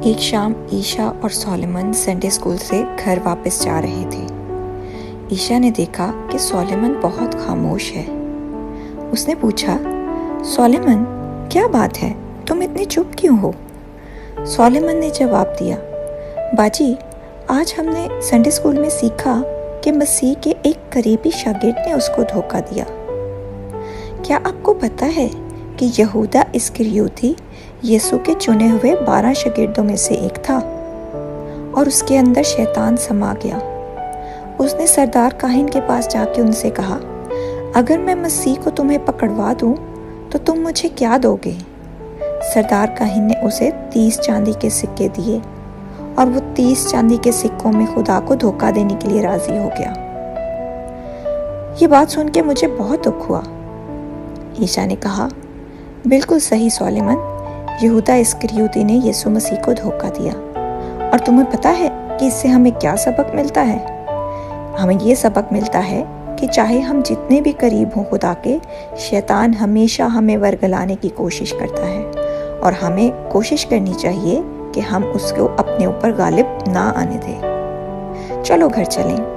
एक शाम ईशा और सोलेमन संडे स्कूल से घर वापस जा रहे थे। ईशा ने देखा कि सोलेमन बहुत खामोश है। उसने पूछा, सोलेमन, क्या बात है, तुम इतने चुप क्यों हो? सोलेमन ने जवाब दिया, बाजी, आज हमने संडे स्कूल में सीखा कि मसीह के एक करीबी शागिर्द ने उसको धोखा दिया। क्या आपको पता है कि यहूदा इस्करियोती यीशु के चुने हुए 12 शागिर्दों में से एक था और उसके अंदर शैतान समा गया। उसने सरदार काहिन के पास जाके उनसे कहा, अगर मैं मसीह को तुम्हें पकड़वा दूं तो तुम मुझे क्या दोगे? सरदार काहिन ने उसे 30 चांदी के सिक्के दिए और वो 30 चांदी के सिक्कों में खुदा को धोखा देने के लिए राजी हो गया। ये बात सुन के मुझे बहुत दुख हुआ। ईशा ने कहा, बिल्कुल सही सोलेमन, यहूदा इस्करियोती ने यीशु मसीह को धोखा दिया। और तुम्हें पता है कि इससे हमें क्या सबक मिलता है? हमें ये सबक मिलता है कि चाहे हम जितने भी करीब हों खुदा के, शैतान हमेशा हमें वर्गलाने की कोशिश करता है और हमें कोशिश करनी चाहिए कि हम उसको अपने ऊपर गालिब ना आने दें। चलो घर चलें।